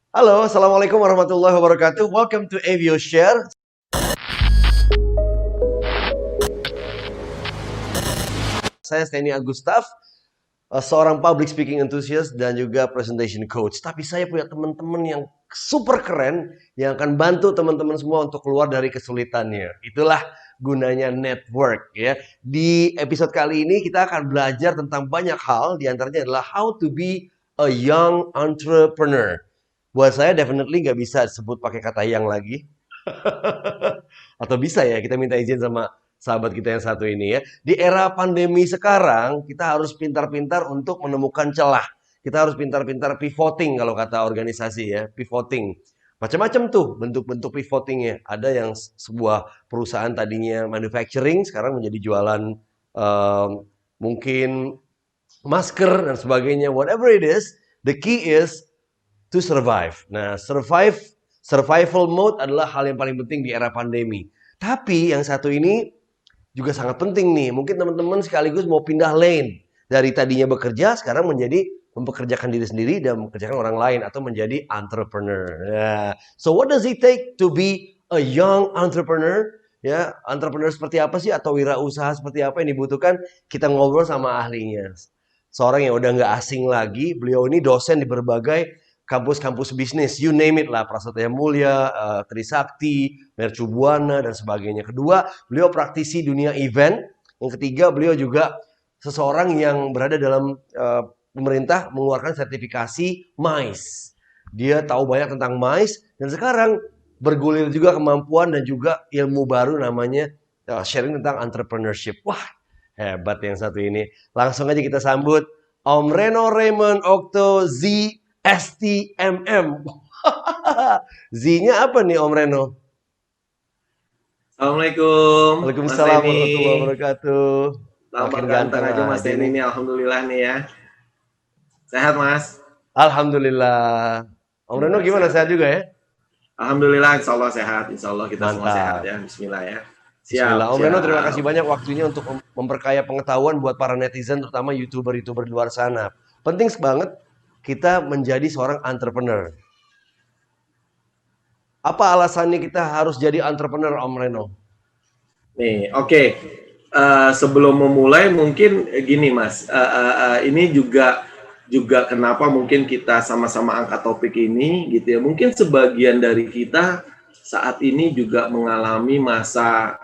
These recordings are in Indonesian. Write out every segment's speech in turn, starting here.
Halo, Assalamualaikum warahmatullahi wabarakatuh. Welcome to Avio Share. Saya Steny Agustaf, seorang public speaking enthusiast dan juga presentation coach. Tapi saya punya teman-teman yang super keren yang akan bantu teman-teman semua untuk keluar dari kesulitannya. Itulah gunanya network ya. Di episode kali ini kita akan belajar tentang banyak hal, di antaranya adalah how to be a young entrepreneur. Buat saya definitely nggak bisa disebut pakai kata yang lagi. Atau bisa ya kita minta izin sama sahabat kita yang satu ini ya. Di era pandemi sekarang kita harus pintar-pintar untuk menemukan celah. Kita harus pintar-pintar pivoting kalau kata organisasi ya, pivoting. Macam-macam tuh bentuk-bentuk pivotingnya. Ada yang sebuah perusahaan tadinya manufacturing sekarang menjadi jualan um, mungkin masker dan sebagainya. Whatever it is, the key is to survive. Nah, survival mode adalah hal yang paling penting di era pandemi. Tapi yang satu ini juga sangat penting nih. Mungkin teman-teman sekaligus mau pindah lane. Dari tadinya bekerja, sekarang menjadi mempekerjakan diri sendiri dan mempekerjakan orang lain atau menjadi entrepreneur. Yeah. So what does it take to be a young entrepreneur? Ya, entrepreneur seperti apa sih atau wirausaha seperti apa yang dibutuhkan? Kita ngobrol sama ahlinya. Seorang yang udah nggak asing lagi, beliau ini dosen di berbagai kampus-kampus bisnis, you name it lah, Prasetya Mulia, Trisakti, Mercu Buana, dan sebagainya. Kedua, beliau praktisi dunia event. Yang ketiga, beliau juga seseorang yang berada dalam pemerintah mengeluarkan sertifikasi MICE. Dia tahu banyak tentang MICE, dan sekarang bergulir juga kemampuan dan juga ilmu baru namanya sharing tentang entrepreneurship. Wah, hebat yang satu ini. Langsung aja kita sambut Om Reno Raymond Okto Z STMM. Z-nya apa nih Om Reno? Assalamualaikum, Mas Waalaikumsalam Teni. warahmatullahi wabarakatuh. Tambah Makin ganteng ganteng aja Mas aja Teni nih. ini, alhamdulillah nih ya. Sehat Mas? Alhamdulillah. Om Reno Alhamdulillah gimana, sehat sehat ya. juga ya? Alhamdulillah, insya Allah sehat. Insya Allah kita semua sehat Mantap. ya. Bismillah ya. Siap, Bismillah. Om Reno terima siap. kasih banyak waktunya untuk memperkaya pengetahuan buat para netizen terutama YouTuber-YouTuber di luar sana. Penting banget kita menjadi seorang entrepreneur. Apa alasannya kita harus jadi entrepreneur Om Reno? Nih, oke. Sebelum memulai mungkin gini Mas, ini juga kenapa mungkin kita sama-sama angkat topik ini gitu ya. Mungkin sebagian dari kita saat ini juga mengalami masa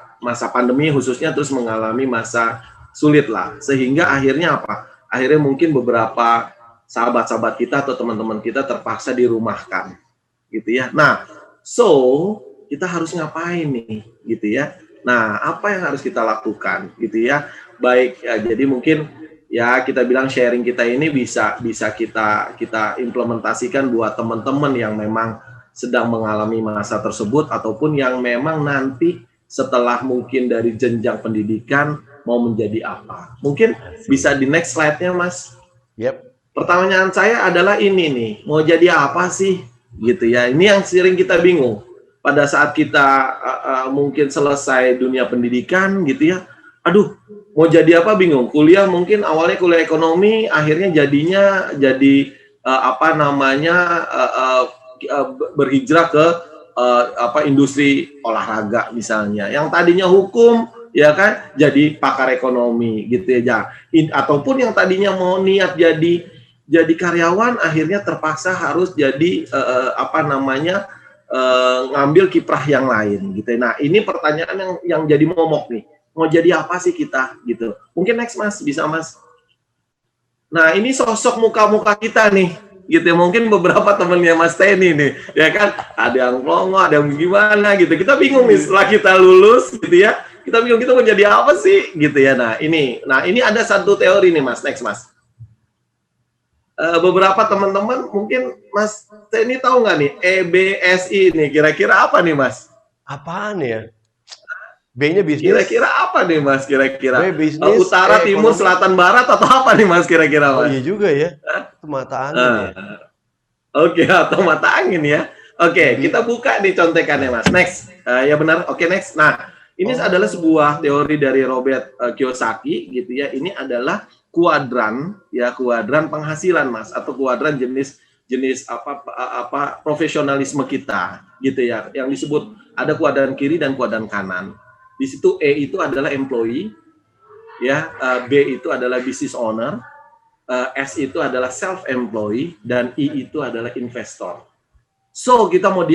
pandemi khususnya, terus mengalami masa sulit lah, sehingga akhirnya apa? Akhirnya mungkin beberapa sahabat-sahabat kita atau teman-teman kita terpaksa dirumahkan gitu ya. Nah, kita harus ngapain nih gitu ya. Nah, apa yang harus kita lakukan gitu ya? Baik ya, jadi mungkin ya kita bilang sharing kita ini bisa kita implementasikan buat teman-teman yang memang sedang mengalami masa tersebut ataupun yang memang nanti setelah mungkin dari jenjang pendidikan mau menjadi apa. Mungkin bisa di next slide-nya, Mas. Yep. Pertanyaan saya adalah ini nih, mau jadi apa sih? Gitu ya. Ini yang sering kita bingung pada saat kita mungkin selesai dunia pendidikan gitu ya, aduh mau jadi apa bingung. Kuliah mungkin awalnya kuliah ekonomi, akhirnya jadinya jadi apa namanya berhijrah ke industri olahraga misalnya. Yang tadinya hukum ya kan jadi pakar ekonomi gitu ya. Ataupun yang tadinya mau niat jadi karyawan akhirnya terpaksa harus jadi apa namanya ngambil kiprah yang lain gitu. Nah, ini pertanyaan yang jadi momok nih. Mau jadi apa sih kita gitu. Mungkin next Mas, bisa Mas. Nah, ini sosok muka-muka kita nih. Gitu ya. Mungkin beberapa temennya Mas Teni nih, ya kan? Ada yang plongo, ada yang gimana gitu. Kita bingung nih setelah kita lulus gitu ya. Kita bingung kita mau jadi apa sih gitu ya. Nah, ini ada satu teori nih Mas, next Mas. Beberapa teman-teman mungkin Mas Teni tahu nggak nih EBSI nih kira-kira apa nih Mas? Apaan ya? B-nya bisnis. Kira-kira apa nih Mas kira-kira? B bisnis, Utara, timur, ekonomi. selatan, barat atau apa nih Mas kira-kira Oh Mas? iya juga ya. Itu mata angin ya. Oke, atau mata angin ya. Oke, Jadi kita buka nih contekannya Mas. Next. Ya benar. Oke, next. Nah, ini adalah sebuah teori dari Robert Kiyosaki gitu ya. Ini adalah kuadran ya, kuadran penghasilan Mas atau kuadran jenis jenis profesionalisme kita gitu ya, yang disebut ada kuadran kiri dan kuadran kanan. Di situ E itu adalah employee, ya, B itu adalah business owner, S itu adalah self-employed, dan I itu adalah investor. So, kita mau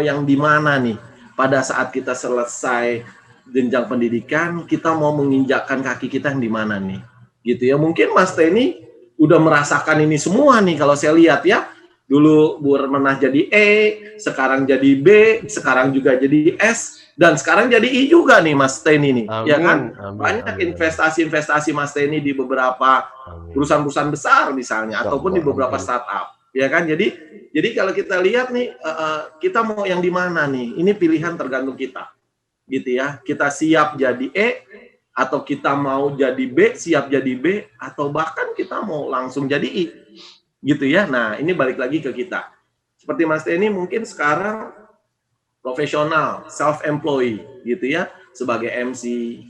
yang di mana nih? Pada saat kita selesai jenjang pendidikan, kita mau menginjakkan kaki kita yang di mana nih? Gitu ya. Mungkin Mas Teni udah merasakan ini semua nih kalau saya lihat ya. Dulu pernah jadi E, sekarang jadi B, sekarang juga jadi S, dan sekarang jadi I juga nih Mas Teni nih. Amin, Ya kan? amin, Banyak amin. investasi Mas Teni di beberapa perusahaan-perusahaan besar misalnya, ataupun di beberapa startup. Ya kan? Jadi kalau kita lihat nih, kita mau yang di mana nih? Ini pilihan tergantung kita, gitu ya. Kita siap jadi E, atau kita mau jadi B, siap jadi B, atau bahkan kita mau langsung jadi I, gitu ya. Nah, ini balik lagi ke kita. Seperti Mas Teni mungkin sekarang profesional, self-employed, gitu ya, sebagai MC,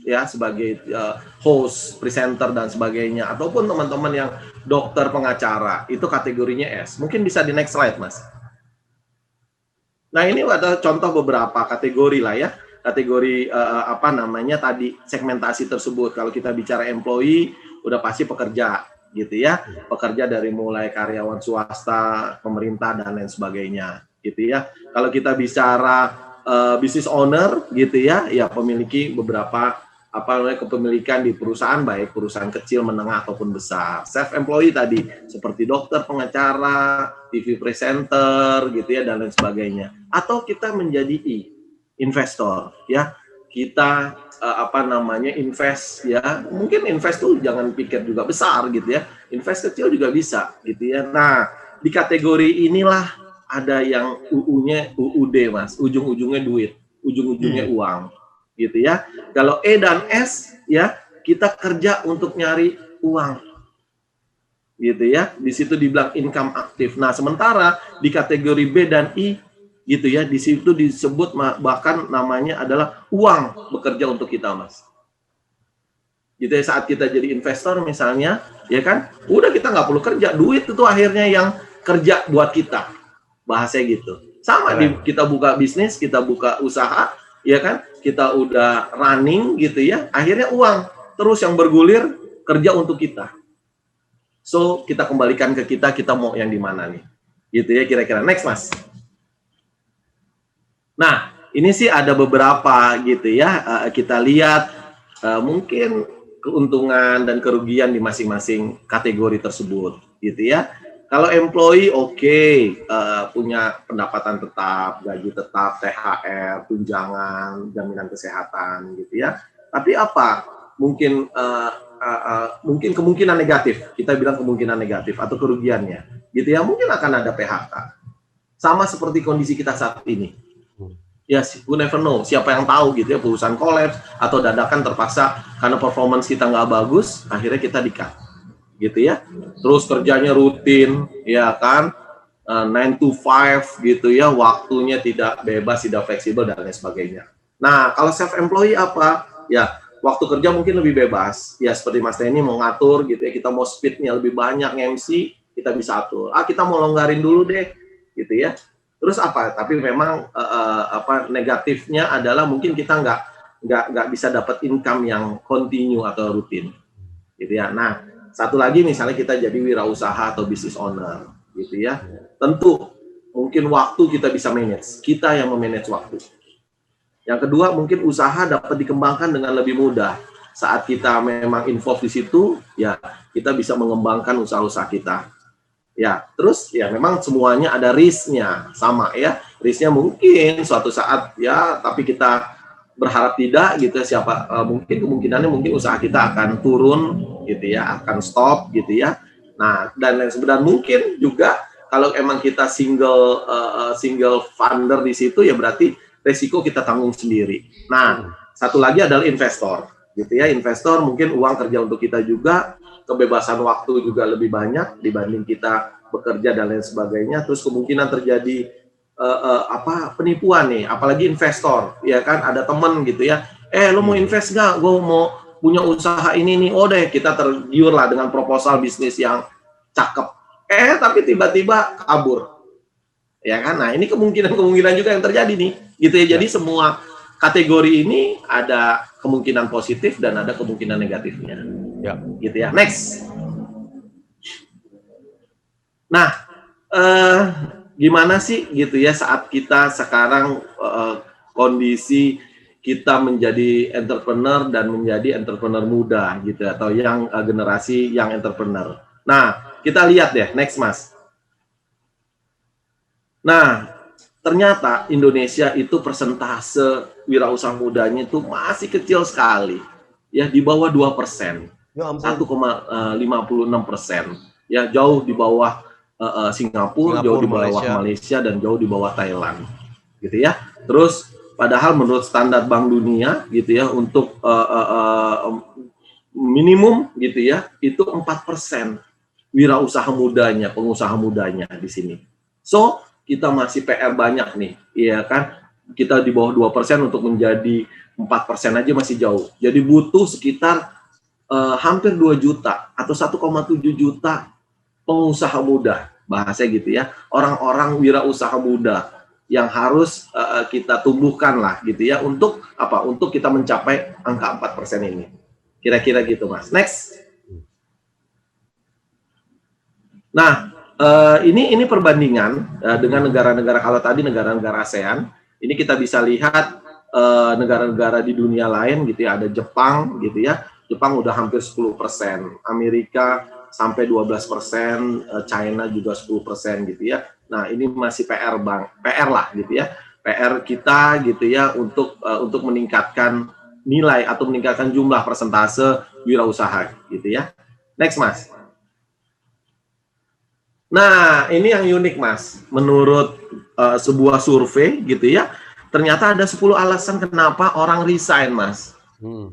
ya, sebagai host, presenter, dan sebagainya, ataupun teman-teman yang dokter, pengacara, itu kategorinya S. Mungkin bisa di next slide, Mas. Nah, ini ada contoh beberapa kategori lah ya, kategori tadi segmentasi tersebut. Kalau kita bicara employee, udah pasti pekerja, gitu ya, pekerja dari mulai karyawan swasta, pemerintah, dan lain sebagainya, gitu ya. Kalau kita bicara business owner, gitu ya, ya memiliki beberapa kepemilikan di perusahaan, baik perusahaan kecil, menengah, ataupun besar. Self-employed tadi, seperti dokter, pengacara, TV presenter, gitu ya, dan lain sebagainya. Atau kita menjadi investor, ya. Kita invest, ya. Mungkin invest tuh jangan pikir juga besar, gitu ya. Invest kecil juga bisa, gitu ya. Nah, di kategori inilah ada yang UU-nya UUD, Mas. Ujung-ujungnya duit, ujung-ujungnya uang. Gitu ya. Kalau E dan S, ya, kita kerja untuk nyari uang, gitu ya. Di situ dibilang income aktif. Nah, sementara di kategori B dan I, gitu ya, di situ disebut bahkan namanya adalah uang bekerja untuk kita, Mas. Gitu ya, saat kita jadi investor misalnya, ya kan, udah kita nggak perlu kerja, duit itu akhirnya yang kerja buat kita, bahasanya gitu. Sama kita buka bisnis, kita buka usaha, ya kan, kita udah running gitu ya, akhirnya uang terus yang bergulir kerja untuk kita. So, kita kembalikan ke kita mau yang di mana nih, gitu ya kira-kira. Next, Mas. Nah, ini sih ada beberapa gitu ya, kita lihat mungkin keuntungan dan kerugian di masing-masing kategori tersebut, gitu ya. Kalau employee punya pendapatan tetap, gaji tetap, THR, tunjangan, jaminan kesehatan, gitu ya. Tapi mungkin kemungkinan negatif, kita bilang kemungkinan negatif atau kerugiannya, gitu ya. Mungkin akan ada PHK. Sama seperti kondisi kita saat ini. Ya, we never know. Siapa yang tahu gitu ya, perusahaan kolaps atau dadakan terpaksa karena performance kita nggak bagus, akhirnya kita di-cut. Gitu ya, terus kerjanya rutin, ya kan, 9 to 5 gitu ya, waktunya tidak bebas, tidak fleksibel, dan lain sebagainya. Nah, kalau self-employed ya, waktu kerja mungkin lebih bebas, ya seperti Mas Teni mau ngatur gitu ya, kita mau speednya lebih banyak, MC, kita bisa atur, kita mau longgarin dulu deh, gitu ya. Terus tapi memang negatifnya adalah mungkin kita nggak bisa dapat income yang continue atau rutin, gitu ya. Nah, satu lagi misalnya kita jadi wirausaha atau business owner, gitu ya. Tentu mungkin waktu kita bisa manage, kita yang memanage waktu. Yang kedua, mungkin usaha dapat dikembangkan dengan lebih mudah. Saat kita memang involved di situ, ya kita bisa mengembangkan usaha-usaha kita. Ya, terus ya memang semuanya ada risk-nya, sama ya. Risk-nya mungkin suatu saat ya, tapi kita berharap tidak gitu ya, mungkin kemungkinannya mungkin usaha kita akan turun gitu ya, akan stop gitu ya. Nah, dan yang sebenarnya mungkin juga kalau emang kita single founder di situ ya berarti resiko kita tanggung sendiri. Nah, satu lagi adalah investor gitu ya. Investor mungkin uang kerja untuk kita juga, kebebasan waktu juga lebih banyak dibanding kita bekerja dan lain sebagainya. Terus kemungkinan terjadi penipuan nih, apalagi investor, ya kan, ada temen gitu ya, lo mau invest nggak? Gue mau punya usaha ini nih, oh deh kita tergiur lah dengan proposal bisnis yang cakep, Tapi tiba-tiba kabur. Ya kan? Nah, ini kemungkinan juga yang terjadi nih, gitu ya. Jadi semua kategori ini ada kemungkinan positif dan ada kemungkinan negatifnya. Ya. Gitu ya. Next. Nah, gimana sih gitu ya saat kita sekarang kondisi kita menjadi entrepreneur dan menjadi entrepreneur muda gitu atau yang generasi yang entrepreneur. Nah, kita lihat deh next Mas. Nah, ternyata Indonesia itu persentase wirausaha mudanya itu masih kecil sekali. Ya, di bawah 2%. Ya ampun. 1,56%. Ya, jauh di bawah Singapura, jauh di bawah Malaysia, dan jauh di bawah Thailand. Gitu ya. Terus padahal menurut standar Bank Dunia gitu ya untuk minimum gitu ya itu 4% wirausaha mudanya, pengusaha mudanya di sini. So, kita masih PR banyak nih, ya kan? Kita di bawah 2% untuk menjadi 4% aja masih jauh. Jadi butuh sekitar hampir 2 juta atau 1,7 juta pengusaha muda, bahasa gitu ya. Orang-orang wirausaha muda yang harus kita tumbuhkan lah gitu ya untuk apa? Untuk kita mencapai angka 4% ini. Kira-kira gitu, Mas. Next. Nah, ini perbandingan dengan negara-negara, kalau tadi negara-negara ASEAN, ini kita bisa lihat negara-negara di dunia lain gitu ya, ada Jepang gitu ya, Jepang udah hampir 10%, Amerika sampai 12%, China juga 10% gitu ya. Nah, ini masih PR lah gitu ya, PR kita gitu ya untuk meningkatkan nilai atau meningkatkan jumlah persentase wirausaha gitu ya. Next, Mas. Nah, ini yang unik, Mas. Menurut sebuah survei gitu ya, ternyata ada 10 alasan kenapa orang resign, Mas.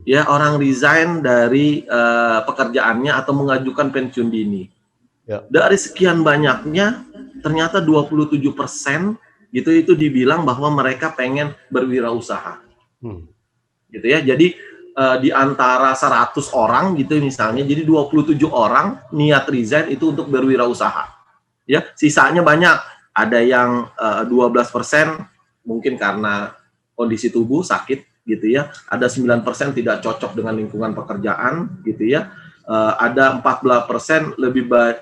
Ya, orang resign dari pekerjaannya atau mengajukan pensiun dini. Ya. Dari sekian banyaknya, ternyata 27% gitu itu dibilang bahwa mereka pengen berwirausaha. Gitu ya. Jadi di antara 100 orang gitu misalnya, jadi 27 orang niat resign itu untuk berwirausaha. Ya, sisanya banyak. Ada yang 12% mungkin karena kondisi tubuh sakit gitu ya. Ada 9% tidak cocok dengan lingkungan pekerjaan gitu ya. Ada 14%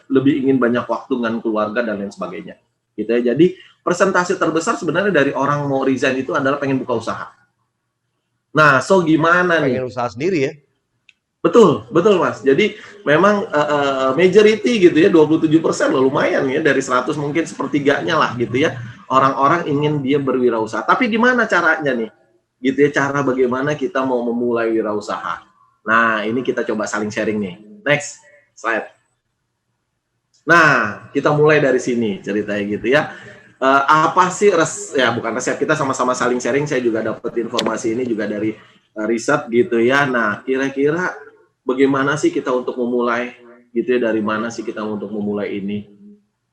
lebih ingin banyak waktu dengan keluarga dan lain sebagainya. Gitu ya. Jadi persentase terbesar sebenarnya dari orang mau resign itu adalah pengen buka usaha. Nah, so gimana nih? Pengen usaha sendiri ya? Betul, betul Mas. Jadi memang majority gitu ya, 27% loh, lumayan ya, dari 100 mungkin sepertiganya lah gitu ya. Orang-orang ingin dia berwirausaha. Tapi gimana caranya nih? Gitu ya, cara bagaimana kita mau memulai wirausaha. Nah, ini kita coba saling sharing nih. Next slide. Nah, kita mulai dari sini ceritanya gitu ya. Apa sih bukan resep, kita sama-sama saling sharing. Saya juga dapat informasi ini juga dari riset gitu ya. Nah, kira-kira bagaimana sih kita untuk memulai gitu ya, dari mana sih kita untuk memulai ini?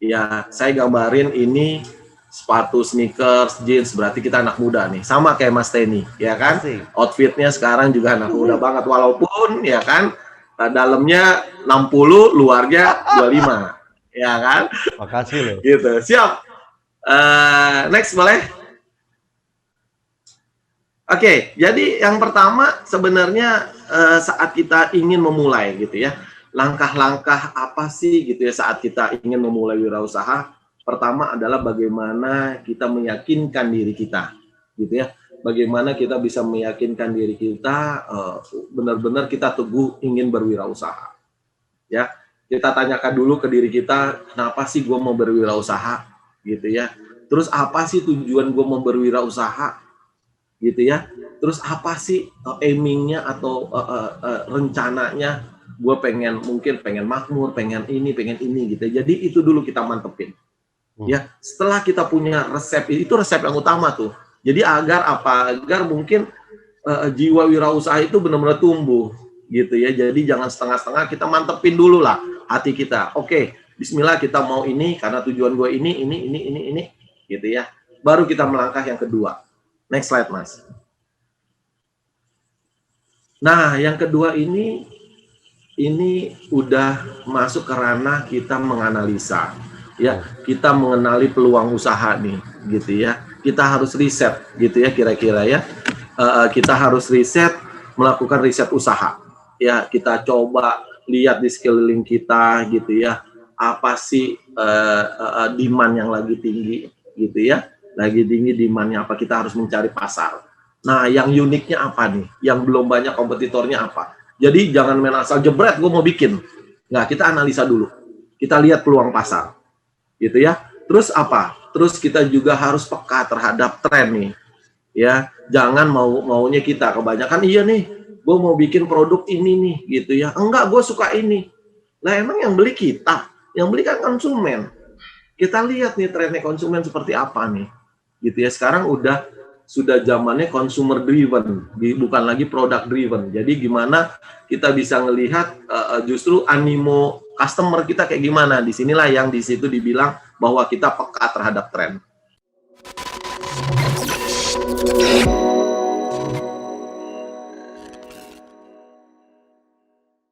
Ya, saya gambarin ini sepatu sneakers, jeans, berarti kita anak muda nih. Sama kayak Mas Teni, ya kan? Outfitnya sekarang juga anak muda banget, walaupun ya kan dalamnya 60, luarnya 25. Ya kan? Makasih loh. Gitu. Siap. Next boleh? Oke, jadi yang pertama sebenarnya saat kita ingin memulai gitu ya, langkah-langkah apa sih gitu ya saat kita ingin memulai wirausaha? Pertama adalah bagaimana kita meyakinkan diri kita, gitu ya. Bagaimana kita bisa meyakinkan diri kita benar-benar kita teguh ingin berwirausaha, ya. Kita tanyakan dulu ke diri kita, kenapa sih gue mau berwirausaha, gitu ya. Terus apa sih tujuan gue mau berwirausaha? Gitu ya. Terus apa sih aimingnya atau rencananya, gue mungkin pengen makmur, pengen ini gitu. Jadi itu dulu kita mantepin. Ya, setelah kita punya resep, itu resep yang utama tuh. Jadi agar mungkin jiwa wirausaha itu benar-benar tumbuh gitu ya. Jadi jangan setengah-setengah, kita mantepin dulu lah hati kita. Oke, bismillah kita mau ini karena tujuan gue ini gitu ya. Baru kita melangkah yang kedua. Next slide, Mas. Nah, yang kedua ini ini udah masuk ke ranah kita menganalisa, ya, kita mengenali peluang usaha nih, gitu ya. Kita harus riset, gitu ya, kira-kira ya. Kita harus riset, melakukan riset usaha, ya. Kita coba lihat di sekeliling kita, gitu ya. Apa sih demand yang lagi tinggi, gitu ya? Lagi tinggi demandnya apa? Kita harus mencari pasar. Nah, yang uniknya apa nih? Yang belum banyak kompetitornya apa? Jadi jangan main asal jebret, gue mau bikin. Nggak, kita analisa dulu. Kita lihat peluang pasar, gitu ya. Terus apa? Terus kita juga harus peka terhadap tren nih, ya. Jangan maunya kita kebanyakan. Iya nih, gue mau bikin produk ini nih, gitu ya. Enggak, gue suka ini. Nah, emang yang beli kita, yang beli kan konsumen. Kita lihat nih trennya konsumen seperti apa nih, gitu ya. Sekarang sudah zamannya consumer driven, bukan lagi product driven. Jadi gimana kita bisa melihat justru animo customer kita kayak gimana. Disinilah yang di situ dibilang bahwa kita peka terhadap tren.